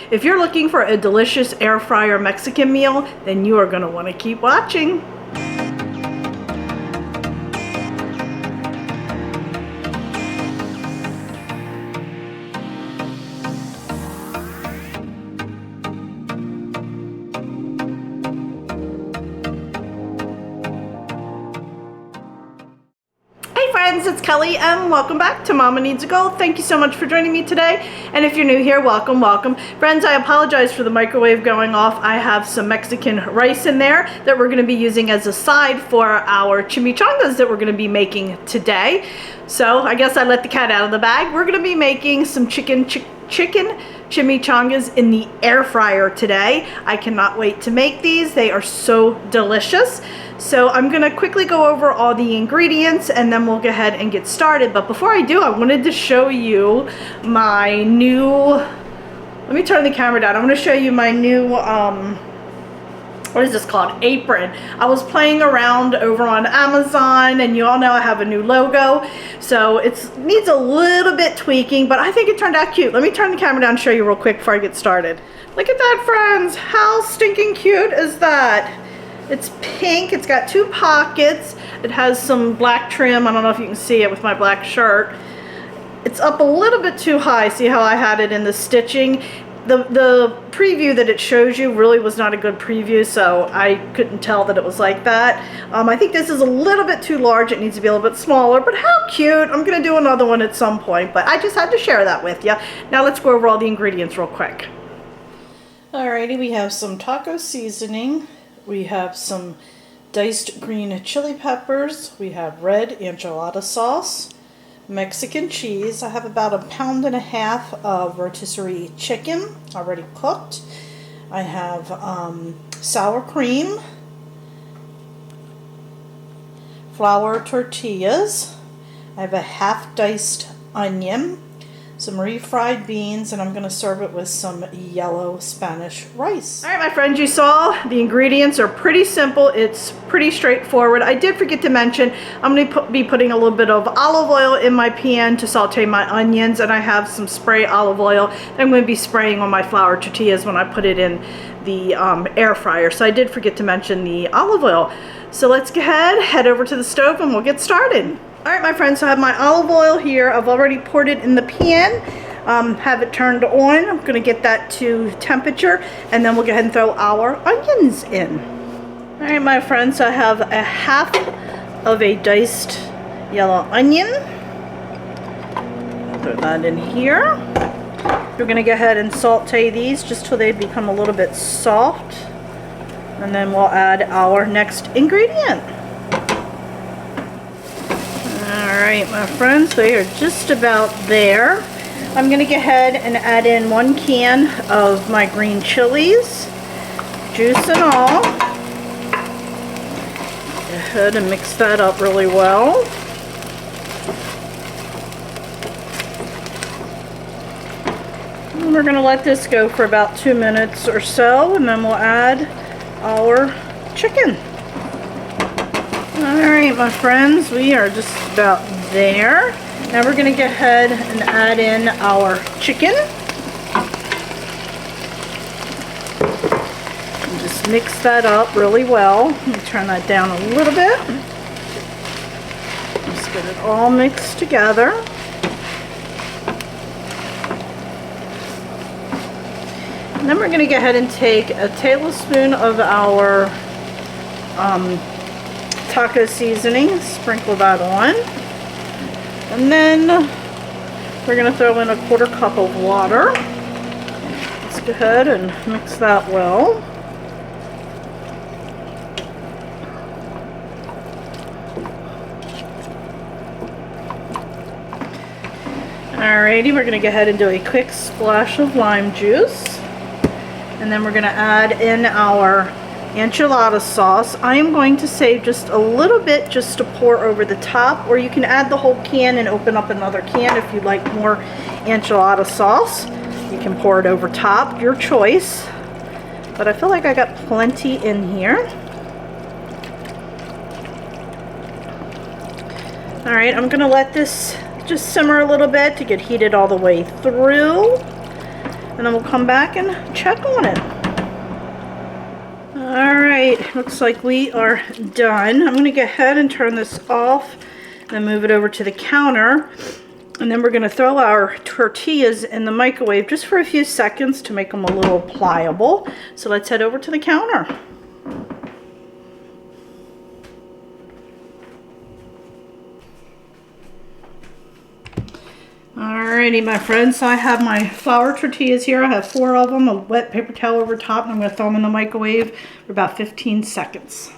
If you're looking for a delicious air fryer Mexican meal, then you are going to want to keep watching. It's Kelly and welcome back to Mama Needs a Goal. Thank you so much for joining me today, and if you're new here, welcome. Friends, I apologize for the microwave going off. I have some Mexican rice in there that we're going to be using as a side for our chimichangas that we're going to be making today. So I guess I let the cat out of the bag. We're going to be making some chicken chimichangas in the air fryer today. I cannot wait to make these. They are so delicious. So I'm gonna quickly go over all the ingredients and then we'll go ahead and get started. But before I do, I wanted to show you my new, let me turn the camera down. I'm gonna show you my new, what is this called? Apron. I was playing around over on Amazon, and you all know I have a new logo. So it needs a little bit tweaking, but I think it turned out cute. Let me turn the camera down and show you real quick before I get started. Look at that, friends. How stinking cute is that? It's pink, it's got two pockets, it has some black trim. I don't know if you can see it with my black shirt. It's up a little bit too high. See how I had it in the stitching? The preview that it shows you really was not a good preview, so I couldn't tell that it was like that. I think this is a little bit too large. It needs to be a little bit smaller, but how cute. I'm gonna do another one at some point, but I just had to share that with you. Now let's go over all the ingredients real quick. Alrighty, we have some taco seasoning. We have some diced green chili peppers. We have red enchilada sauce, Mexican cheese. I have about 1.5 pounds of rotisserie chicken already cooked. I have sour cream, flour tortillas. I have a half diced onion, some refried beans, and I'm going to serve it with some yellow Spanish rice. All right, my friends, you saw the ingredients are pretty simple. It's pretty straightforward. I did forget to mention I'm going to be putting a little bit of olive oil in my pan to saute my onions, and I have some spray olive oil that I'm going to be spraying on my flour tortillas when I put it in the air fryer. So I did forget to mention the olive oil. So let's go ahead, head over to the stove, and we'll get started. All right, my friends, so I have my olive oil here. I've already poured it in the pan, have it turned on. I'm gonna get that to temperature, and then we'll go ahead and throw our onions in. All right, my friends, so I have a half of a diced yellow onion. Put that in here. We're gonna go ahead and saute these just till they become a little bit soft, and then we'll add our next ingredient. Alright, my friends, they are just about there. I'm going to go ahead and add in 1 can of my green chilies, juice and all. Go ahead and mix that up really well. And we're going to let this go for about 2 minutes or so, and then we'll add our chicken. Alright, my friends, we are just about there. Now we're going to go ahead and add in our chicken. And just mix that up really well. Let me turn that down a little bit. Just get it all mixed together. And then we're going to go ahead and take a tablespoon of our taco seasoning, sprinkle that on, and then we're going to throw in 1/4 cup of water. Let's go ahead and mix that well. Alrighty, we're going to go ahead and do a quick splash of lime juice, and then we're going to add in our enchilada sauce. I am going to save just a little bit just to pour over the top, or you can add the whole can and open up another can if you'd like more enchilada sauce. You can pour it over top, your choice. But I feel like I got plenty in here. Alright, I'm going to let this just simmer a little bit to get heated all the way through. and then we'll come back and check on it. Alright, looks like we are done. I'm going to go ahead and turn this off and move it over to the counter. And then we're going to throw our tortillas in the microwave just for a few seconds to make them a little pliable. So let's head over to the counter. Alrighty, my friends, so I have my flour tortillas here. I have 4 of them, a wet paper towel over top, and I'm going to throw them in the microwave for about 15 seconds.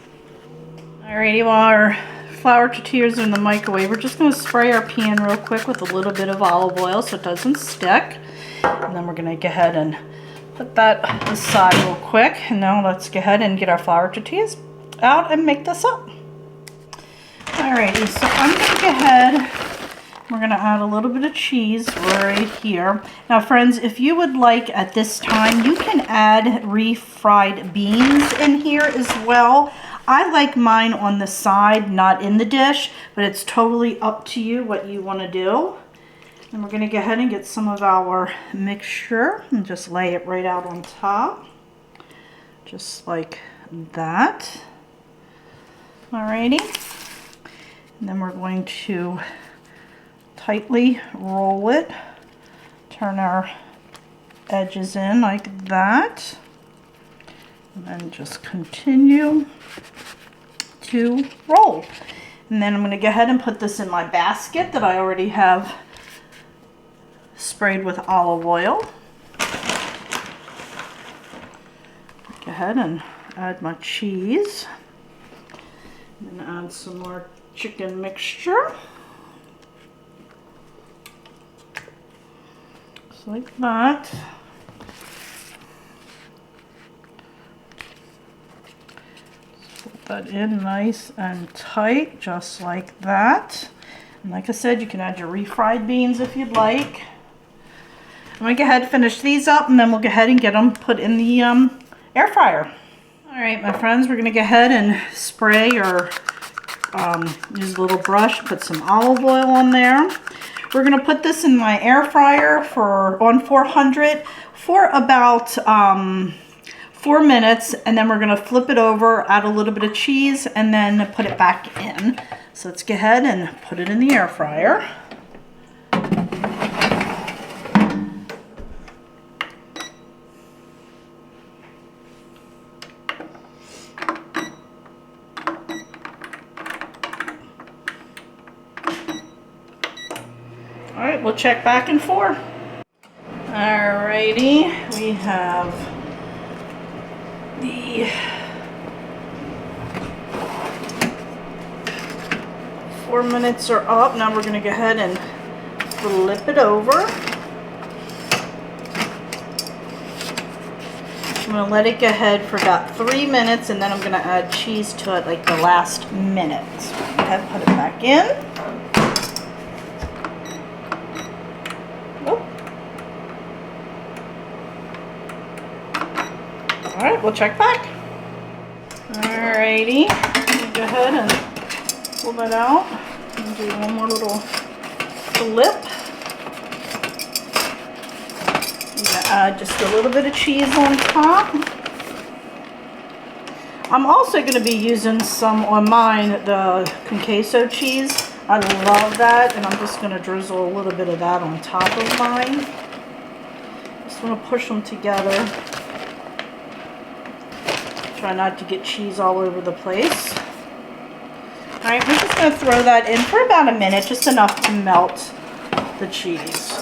Alrighty, while our flour tortillas are in the microwave, we're just going to spray our pan real quick with a little bit of olive oil so it doesn't stick. And then we're going to go ahead and put that aside real quick. And now let's go ahead and get our flour tortillas out and make this up. Alrighty, so I'm going to go ahead. We're going to add a little bit of cheese right here. Now friends, if you would like at this time, you can add refried beans in here as well. I like mine on the side, not in the dish, but it's totally up to you what you want to do. And we're going to go ahead and get some of our mixture and just lay it right out on top. Just like that. Alrighty. And then we're going to tightly roll it, turn our edges in like that, and then just continue to roll. And then I'm going to go ahead and put this in my basket that I already have sprayed with olive oil. Go ahead and add my cheese, and add some more chicken mixture. Like that. Put that in nice and tight, just like that. And like I said, you can add your refried beans if you'd like. I'm going to go ahead and finish these up, and then we'll go ahead and get them put in the air fryer. Alright, my friends, we're going to go ahead and spray or use a little brush, put some olive oil on there. We're going to put this in my air fryer on 400 for about 4 minutes, and then we're going to flip it over, add a little bit of cheese, and then put it back in. So let's go ahead and put it in the air fryer. Alright, we'll check back in 4. Alrighty, we have the 4 minutes are up. Now we're going to go ahead and flip it over. I'm going to let it go ahead for about 3 minutes, and then I'm going to add cheese to it like the last minute. So go ahead and put it back in. Alright, we'll check back. Alrighty, go ahead and pull that out and do one more little flip. I'm going to add just a little bit of cheese on top. I'm also going to be using some on mine, the queso cheese. I love that, and I'm just going to drizzle a little bit of that on top of mine. Just want to push them together. Try not to get cheese all over the place. Alright, we're just going to throw that in for about a minute, just enough to melt the cheese.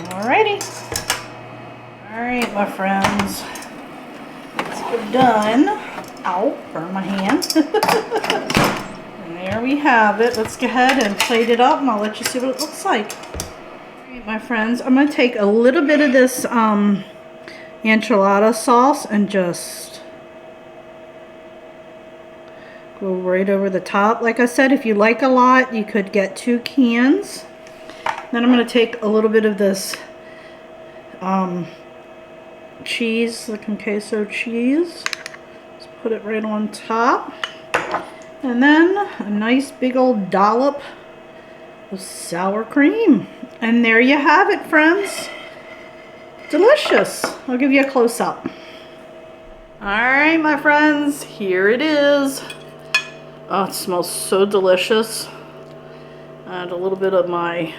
Alrighty. Alright, my friends. It's done. Ow, burn my hand. And there we have it. Let's go ahead and plate it up, and I'll let you see what it looks like. My friends, I'm going to take a little bit of this enchilada sauce and just go right over the top. Like I said, if you like a lot, you could get 2 cans. Then I'm going to take a little bit of this cheese, the queso cheese. Just put it right on top. And then a nice big old dollop with sour cream. And there you have it, friends. Delicious. I'll give you a close-up. All right, my friends, here it is. Oh, it smells so delicious. Add a little bit of my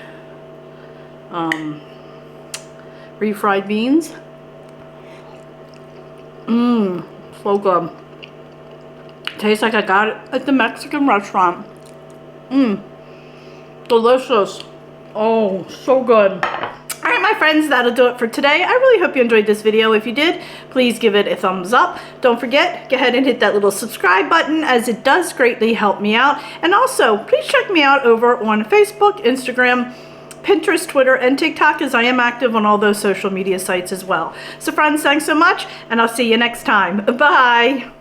refried beans. Mmm, so good. Tastes like I got it at the Mexican restaurant. Mmm, delicious. Oh, so good. All right, my friends, that'll do it for today. I really hope you enjoyed this video. If you did, please give it a thumbs up. Don't forget, go ahead and hit that little subscribe button, as it does greatly help me out. And also, please check me out over on Facebook, Instagram, Pinterest, Twitter, and TikTok, as I am active on all those social media sites as well. So friends, thanks so much, and I'll see you next time. Bye.